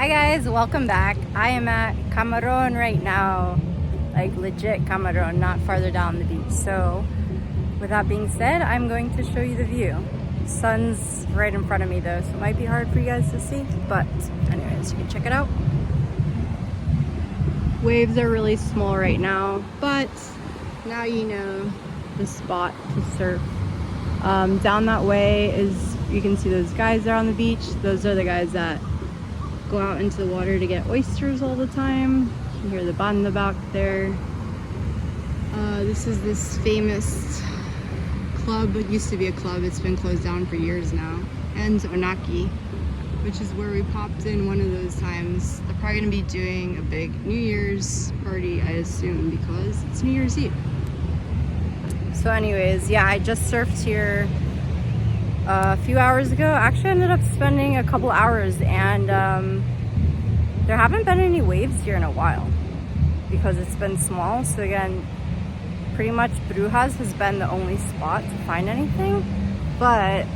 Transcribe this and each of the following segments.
Hi guys, welcome back. I am at Camarón right now, like legit Camarón, not farther down the beach. So with that being said, I'm going to show you the view. Sun's right in front of me though, so it might be hard for you guys to see, but anyways, you can check it out. Waves are really small right now, but now you know the spot to surf. Down that way is, you can see those guys there on the beach. Those are the guys that go out into the water to get oysters all the time. You can hear the banda back there. This is this famous club. It used to be a club. It's been closed down for years now. And Onaki, which is where we popped in one of those times. They're probably gonna be doing a big New Year's party, I assume, because it's New Year's Eve. So anyways, yeah, I just surfed here a few hours ago. Actually, I ended up spending a couple hours, and there haven't been any waves here in a while because it's been small. So again, pretty much Brujas has been the only spot to find anything, but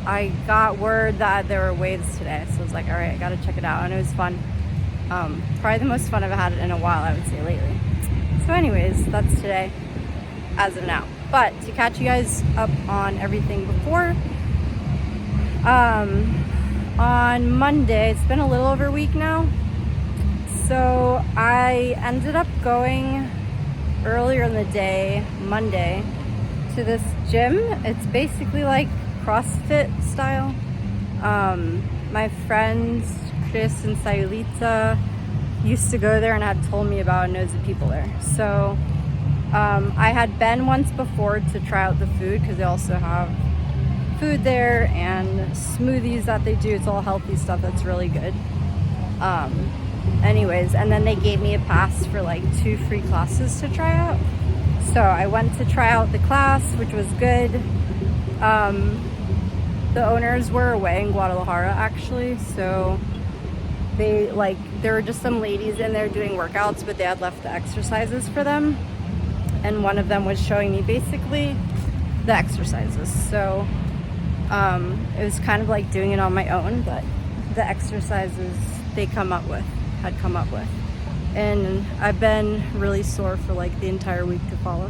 I got word that there were waves today, so I was like, all right, I gotta check it out, and it was fun. Probably the most fun I've had in a while, I would say, lately. So anyways, that's today as of now. But to catch you guys up on everything before, on Monday, it's been a little over a week now, so I ended up going earlier in the day, Monday, to this gym. It's basically like CrossFit style. My friends Chris and Sayulita used to go there and had told me about, and knows the people there. So I had been once before to try out the food, because they also have food there and smoothies that they do. It's all healthy stuff that's really good. Anyways, and then they gave me a pass for like 2 free classes to try out. So I went to try out the class, which was good. The owners were away in Guadalajara actually, so there were just some ladies in there doing workouts, but they had left the exercises for them, and one of them was showing me basically the exercises. So it was kind of like doing it on my own, but the exercises they had come up with. And I've been really sore for like the entire week to follow.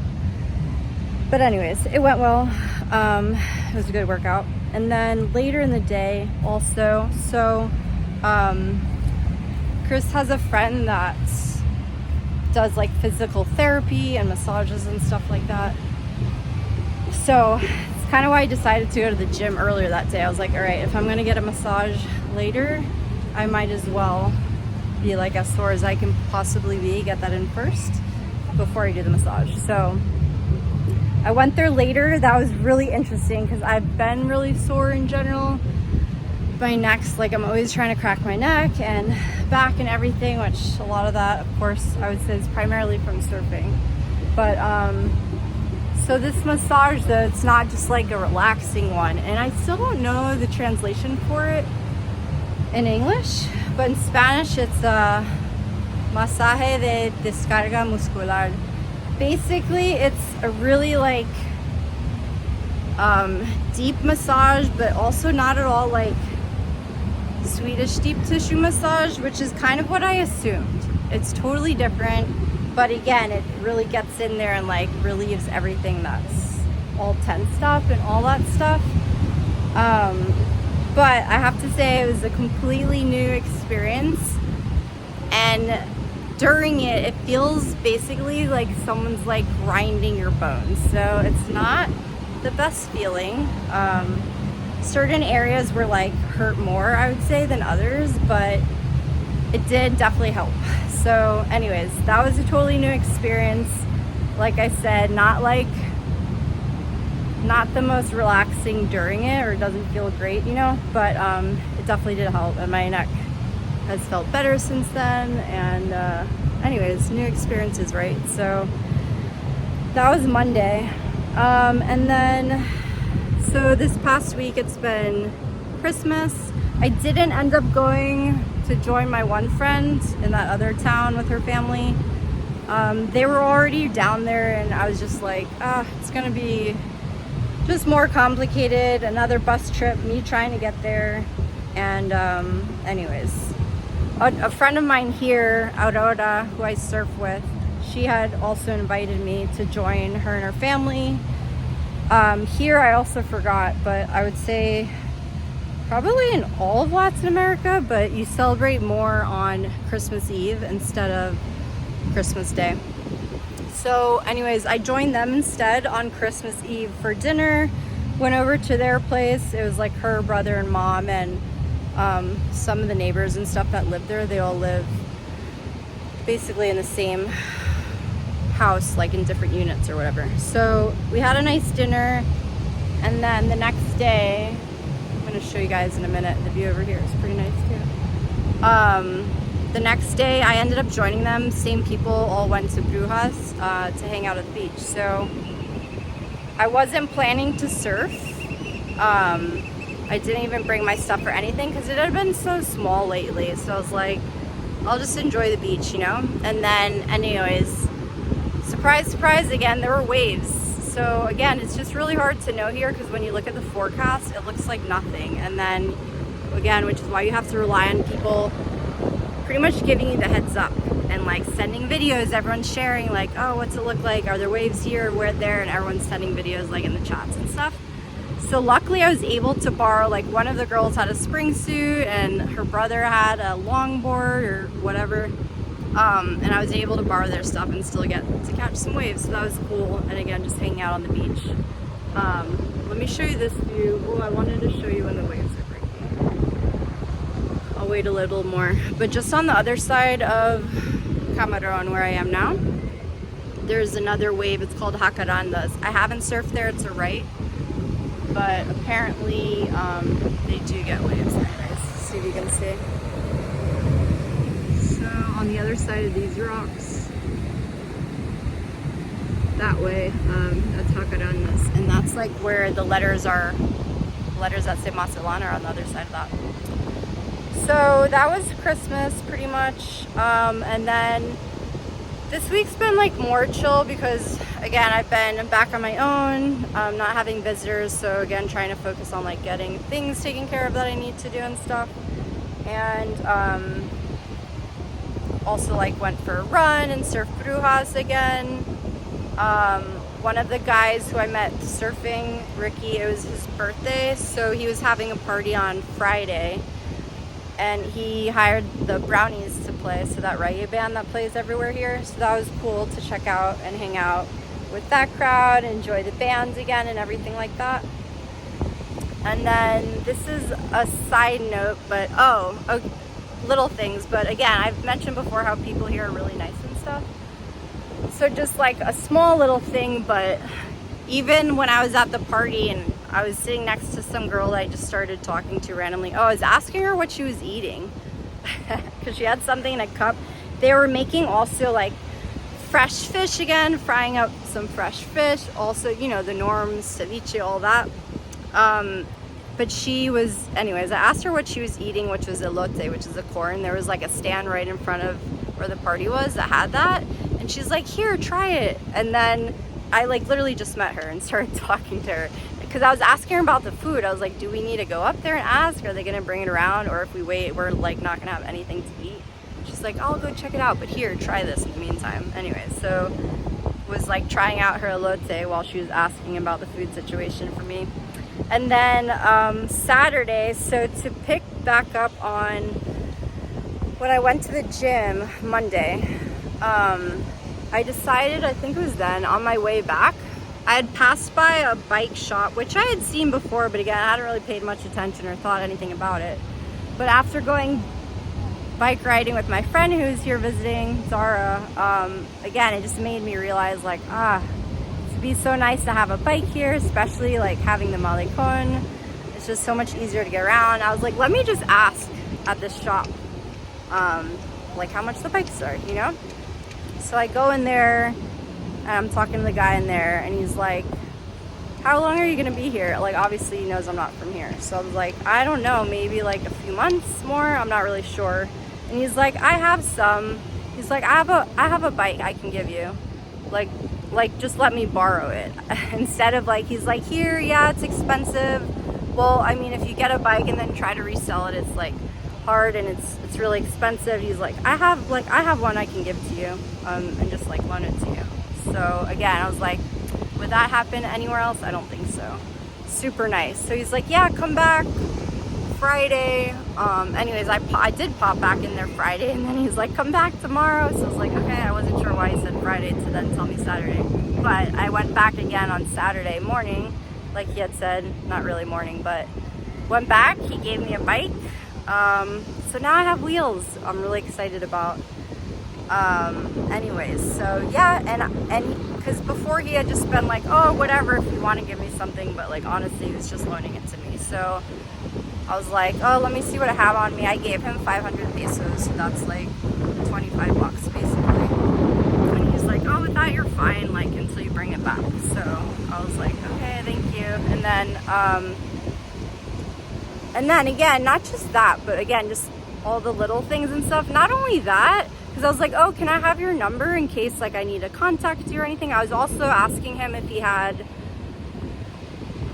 But anyways, it went well. It was a good workout. And then later in the day also, so Chris has a friend that does like physical therapy and massages and stuff like that. So it's kind of why I decided to go to the gym earlier that day. I was like, all right, if I'm gonna get a massage later, I might as well be like as sore as I can possibly be, get that in first before I do the massage. So I went there later. That was really interesting because I've been really sore in general. My neck's like, I'm always trying to crack my neck and back and everything, which a lot of that, of course, I would say is primarily from surfing. But so this massage though, it's not just like a relaxing one, and I still don't know the translation for it in English, but in Spanish it's a masaje de descarga muscular. Basically it's a really like deep massage, but also not at all like Swedish deep tissue massage, which is kind of what I assumed. It's totally different, but again, it really gets in there and like relieves everything that's all tense stuff and all that stuff. But I have to say it was a completely new experience, and during it, it feels basically like someone's like grinding your bones. So it's not the best feeling. Certain areas were like hurt more, I would say, than others, but it did definitely help. So anyways, that was a totally new experience. Like I said, not the most relaxing during it, or it doesn't feel great, you know, but it definitely did help, and my neck has felt better since then. And anyways, new experiences, right? So that was Monday. And then so this past week it's been Christmas. I didn't end up going to join my one friend in that other town with her family. They were already down there, and I was just like, it's gonna be just more complicated, another bus trip, me trying to get there. And anyways, a friend of mine here, Aurora, who I surf with, she had also invited me to join her and her family. Here I also forgot, but I would say probably in all of Latin America, but you celebrate more on Christmas Eve instead of Christmas Day. So anyways, I joined them instead on Christmas Eve for dinner. Went over to their place. It was like her brother and mom and some of the neighbors and stuff that live there. They all live basically in the same house, like in different units or whatever. So we had a nice dinner, and then the next day, I'm gonna show you guys in a minute. The view over here is pretty nice too. The next day I ended up joining them. Same people all went to Brujas to hang out at the beach. So I wasn't planning to surf. I didn't even bring my stuff or anything because it had been so small lately. So I was like, I'll just enjoy the beach, you know? And then anyways, surprise, surprise, again, there were waves. So again, it's just really hard to know here because when you look at the forecast, it looks like nothing. And then again, which is why you have to rely on people pretty much giving you the heads up and like sending videos. Everyone's sharing like, oh, what's it look like? Are there waves here? Where there? And everyone's sending videos like in the chats and stuff. So luckily I was able to borrow, like one of the girls had a spring suit and her brother had a longboard or whatever. And I was able to borrow their stuff and still get to catch some waves. So that was cool. And again, just hanging out on the beach. Let me show you this view. Oh, I wanted to show you when the waves are breaking. I'll wait a little more. But just on the other side of Camarón, where I am now, there's another wave. It's called Jacarandas. I haven't surfed there, it's a right. But apparently they do get waves. Anyways, see if you can see. So on the other side of these rocks, that way, that's Jacarandas. And that's like where the letters are, letters that say Mazatlán are on the other side of that. So that was Christmas pretty much. And then this week's been like more chill because again, I've been back on my own, not having visitors. So again, trying to focus on like getting things taken care of that I need to do and stuff. And also like went for a run and surfed Brujas again. One of the guys who I met surfing, Ricky, it was his birthday. So he was having a party on Friday. And he hired the Brownies to play, so that reggae band that plays everywhere here. So that was cool to check out and hang out with that crowd, enjoy the bands again and everything like that. And then this is a side note, but little things. But again, I've mentioned before how people here are really nice and stuff. So just like a small little thing, but even when I was at the party and I was sitting next to some girl that I just started talking to randomly. Oh, I was asking her what she was eating because she had something in a cup. They were making also like fresh fish again, frying up some fresh fish. Also, you know, the norms, ceviche, all that. But she was, anyways, I asked her what she was eating, which was elote, which is a corn. There was like a stand right in front of where the party was that had that. And she's like, here, try it. And then I like literally just met her and started talking to her. Because I was asking her about the food. I was like, do we need to go up there and ask? Are they going to bring it around? Or if we wait, we're like not going to have anything to eat. She's like, I'll go check it out. But here, try this in the meantime. Anyway, so was like trying out her elote while she was asking about the food situation for me. And then Saturday, so to pick back up on when I went to the gym Monday, I decided, I think it was then, on my way back, I had passed by a bike shop, which I had seen before, but again, I hadn't really paid much attention or thought anything about it. But after going bike riding with my friend who's here visiting, Zara, again, it just made me realize like, it'd be so nice to have a bike here, especially like having the malecon. It's just so much easier to get around. I was like, let me just ask at this shop, like how much the bikes are, you know? So I go in there, and I'm talking to the guy in there, and he's like, how long are you gonna be here? Like, obviously he knows I'm not from here. So I was like, I don't know, maybe like a few months more, I'm not really sure. And he's like, I have some. He's like, I have a bike I can give you. Like just let me borrow it. Instead of like, he's like, here, yeah, it's expensive. Well, I mean, if you get a bike and then try to resell it, it's like hard and it's really expensive. He's like, I have one I can give to you, and just like loan it to you. So again, I was like, would that happen anywhere else? I don't think so. Super nice. So he's like, yeah, come back Friday. Anyways, I did pop back in there Friday, and then he's like, come back tomorrow. So I was like, okay. I wasn't sure why he said Friday to then tell me Saturday, but I went back again on Saturday morning, like he had said. Not really morning, but went back. He gave me a bike. So now I have wheels. I'm really excited about. Anyways, so yeah, and because before he had just been like, oh, whatever, if you want to give me something, but like honestly, he was just loaning it to me. So I was like, oh, let me see what I have on me. I gave him 500 pesos, so that's like 25 bucks basically. And he's like, oh, with that you're fine, like until you bring it back. So I was like, okay, thank you. And then again, not just that, but again, just all the little things and stuff. Not only that, because I was like, oh, can I have your number in case like I need to contact you or anything? I was also asking him if he had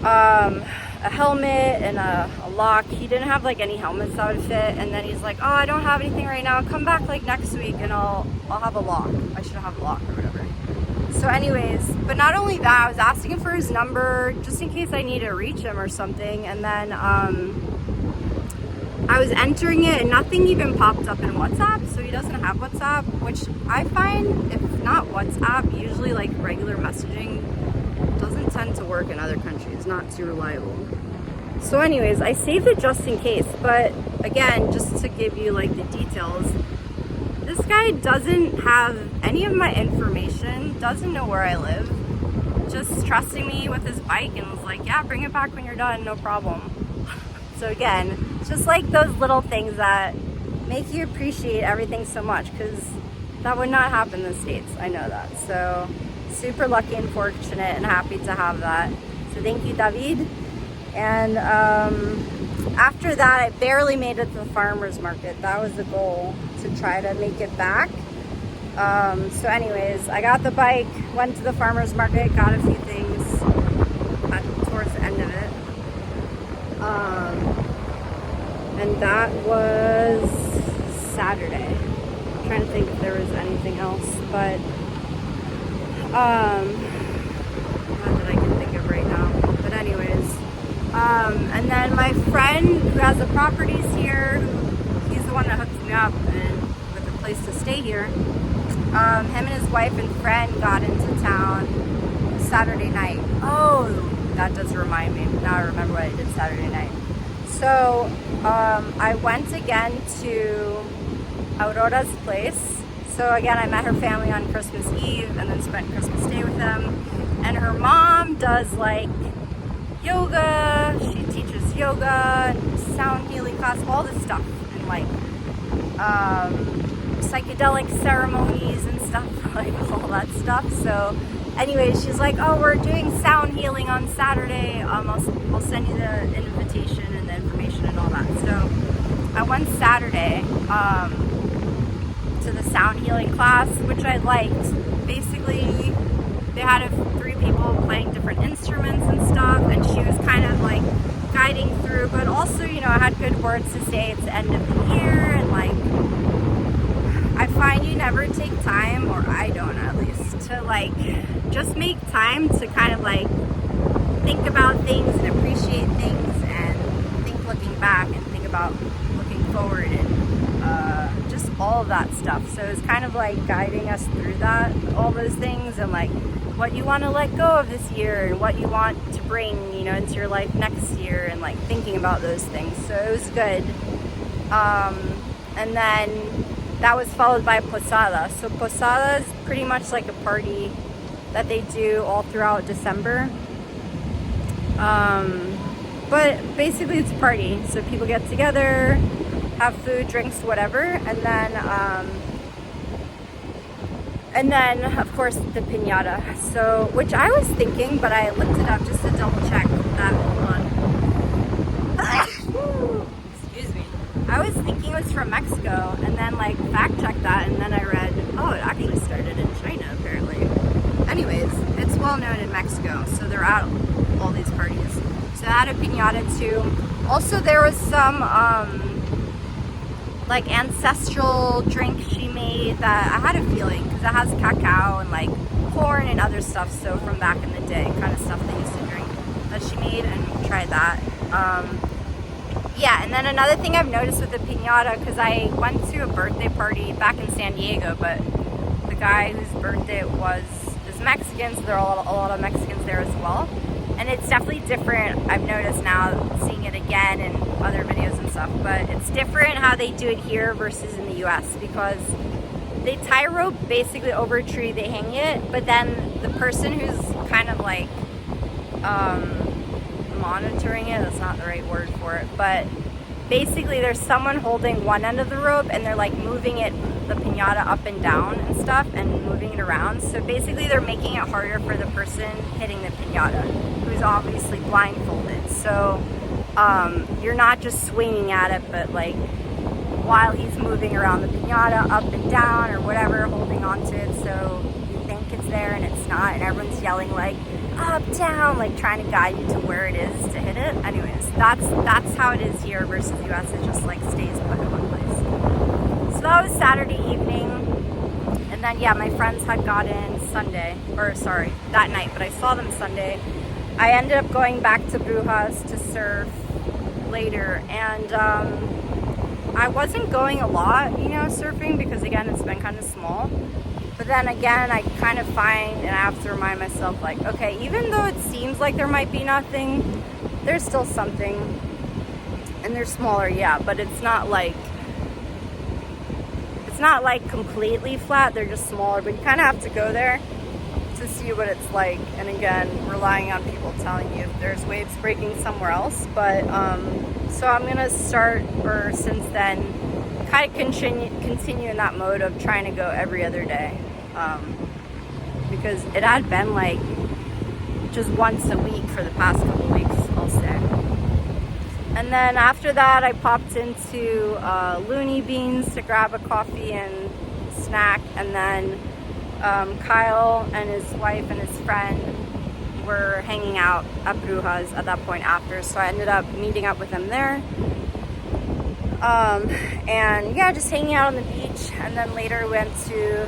a helmet and a lock. He didn't have like any helmets that would fit. And then he's like, oh, I don't have anything right now. Come back like next week and I'll have a lock. I should have a lock or whatever. So anyways, but not only that, I was asking him for his number just in case I need to reach him or something. And then I was entering it and nothing even popped up in WhatsApp. So he doesn't have WhatsApp, which I find, if not WhatsApp, usually like regular messaging doesn't tend to work in other countries, not too reliable. So anyways, I saved it just in case. But again, just to give you like the details, this guy doesn't have any of my information, doesn't know where I live, just trusting me with his bike and was like, yeah, bring it back when you're done, no problem. So again, it's just like those little things that make you appreciate everything so much, because that would not happen in the States. I know that. So super lucky and fortunate and happy to have that. So thank you, David. And after that, I barely made it to the farmer's market. That was the goal, to try to make it back. So anyways, I got the bike, went to the farmer's market, got a few things towards the end of it. And that was Saturday. I'm trying to think if there was anything else, but not that I can think of right now. But anyways, and then my friend who has the properties here, he's the one that hooked me up and with a place to stay here. Him and his wife and friend got into town Saturday night. Oh, that does remind me. Now I remember what I did Saturday night. So I went again to Aurora's place. So again, I met her family on Christmas Eve and then spent Christmas Day with them. And her mom does like yoga. She teaches yoga, sound healing class, all this stuff, and like psychedelic ceremonies and stuff, like all that stuff. So anyways, she's like, oh, we're doing sound healing on Saturday. I'll send you the invitation and the information and all that. So I went Saturday to the sound healing class, which I liked. Basically, they had three people playing different instruments and stuff, and she was kind of like guiding through, but also, you know, I had good words to say. It's the end of the year, and like, I find you never take time, or I don't at least, to like just make time to kind of like think about things and appreciate things and think looking back and think about looking forward and just all of that stuff. So it's kind of like guiding us through that, all those things, and like what you want to let go of this year and what you want to bring, you know, into your life next year, and like thinking about those things. So it was good. And then that was followed by Posada. So Posada is pretty much like a party that they do all throughout December. But basically it's a party. So people get together, have food, drinks, whatever. And then of course the piñata. So, which I was thinking, but I looked it up just to double check that. Hold on. Excuse me. I was thinking it was from Mexico, and then like fact checked that, and then I read, oh, it actually started in China apparently. Anyways, it's well known in Mexico, so they're at all these parties. So I had a piñata too. Also, there was some like ancestral drink she made that I had a feeling, because it has cacao and like corn and other stuff, so from back in the day, kind of stuff they used to drink, that she made, and tried that. Yeah, and then another thing I've noticed with the piñata, because I went to a birthday party back in San Diego, but the guy whose birthday it was is Mexican, so there are a lot of Mexicans there as well. And it's definitely different, I've noticed now, seeing it again in other videos and stuff, but it's different how they do it here versus in the US, because they tie a rope basically over a tree, they hang it, but then the person who's kind of like monitoring it, that's not the right word for it, but basically there's someone holding one end of the rope and they're like moving it, the piñata, up and down and stuff, and moving it around. So basically they're making it harder for the person hitting the piñata, who's obviously blindfolded. So you're not just swinging at it, but like while he's moving around the piñata up and down or whatever, holding onto it, so you think it's there and it's not, and everyone's yelling like up, down, like trying to guide you to where it is to hit it. Anyways, that's how it is here versus US. It just like stays put in one place. So that was Saturday evening, and then yeah, my friends had got in Sunday, or sorry, that night, but I saw them Sunday. I ended up going back to Brujas to surf later, and I wasn't going a lot, you know, surfing, because again, it's been kind of small. But then again, I kind of find, and I have to remind myself, like, okay, even though it seems like there might be nothing, there's still something. And they're smaller, yeah, but it's not like completely flat, they're just smaller, but you kind of have to go there to see what it's like. And again, relying on people telling you if there's waves breaking somewhere else. But so I'm gonna start, or since then, kind of continue in that mode of trying to go every other day, because it had been like just once a week for the past couple weeks, I'll say. And then after that, I popped into Looney Beans to grab a coffee and snack, and then Kyle and his wife and his friend were hanging out at Brujas at that point after, so I ended up meeting up with them there. And yeah, just hanging out on the beach, and then later went to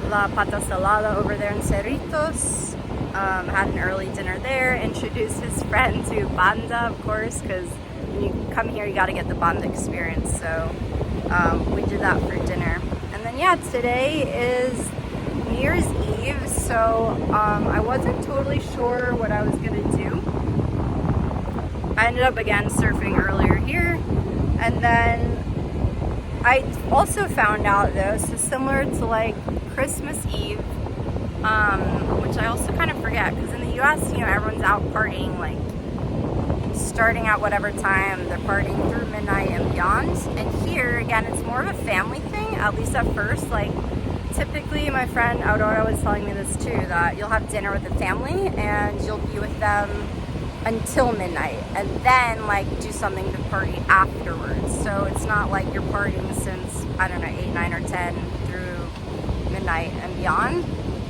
La Pata Salada over there in Cerritos. Had an early dinner there, introduced his friend to banda, of course, because when you come here you got to get the banda experience, so we did that for dinner. And then yeah, today is New Year's Eve, so I wasn't totally sure what I was gonna do. I ended up again surfing earlier here. And then I also found out, though, so similar to like Christmas Eve, which I also kind of forget, because in the US, you know, everyone's out partying, like starting at whatever time, they're partying through midnight and beyond. And here, again, it's more of a family thing, at least at first. Like typically, my friend Aurora was telling me this too, that you'll have dinner with the family and you'll be with them until midnight, and then like do something to party afterwards. So it's not like you're partying since, I don't know, 8, 9, or 10 through midnight and beyond.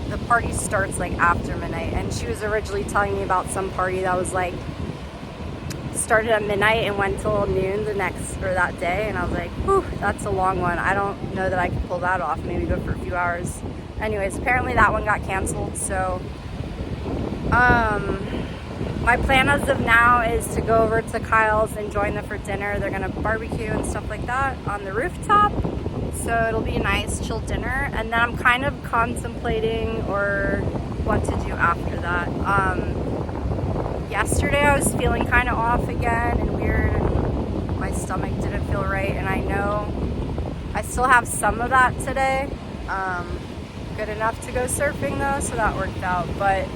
The party starts like after midnight. And she was originally telling me about some party that was like started at midnight and went till noon the next, or that day, and I was like, whew, that's a long one. I don't know that I could pull that off. Maybe go for a few hours. Anyways, apparently that one got canceled, so my plan as of now is to go over to Kyle's and join them for dinner. They're gonna barbecue and stuff like that on the rooftop, so it'll be a nice chill dinner. And then I'm kind of contemplating or what to do after that. Yesterday I was feeling kind of off again and weird, and my stomach didn't feel right, and I know I still have some of that today. Good enough to go surfing though, so that worked out, but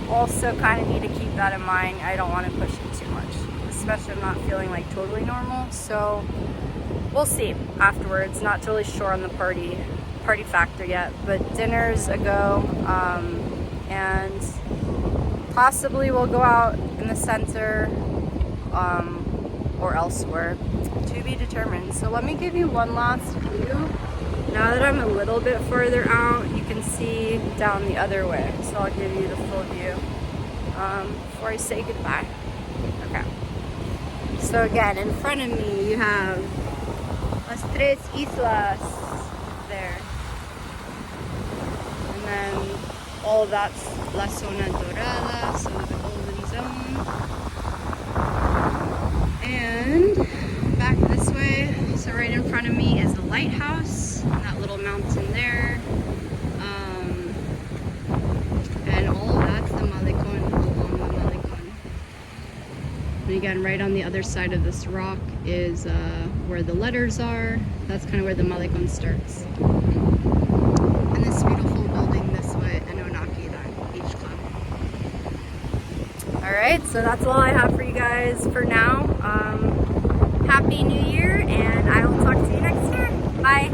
also kind of need to keep that in mind. I don't want to push it too much, especially if I'm not feeling like totally normal. So we'll see afterwards. Not totally sure on the party factor yet, but dinner's a go, and possibly we'll go out in the center or elsewhere, to be determined. So let me give you one last view. Now that I'm a little bit further out, you can see down the other way. So I'll give you the full view before I say goodbye. Okay. So again, in front of me you have Las Tres Islas there. And then all of that's La Zona Dorada, so the golden zone. And back this way, so right in front of me is the lighthouse, that little mountain there. And all that's the Malecon, along the Malecon. And again, right on the other side of this rock is where the letters are. That's kind of where the Malecon starts. And this beautiful building this way, Anonaki, that beach club. Alright, so that's all I have for you guys for now. Happy New Year, and I will talk to you next year. Bye!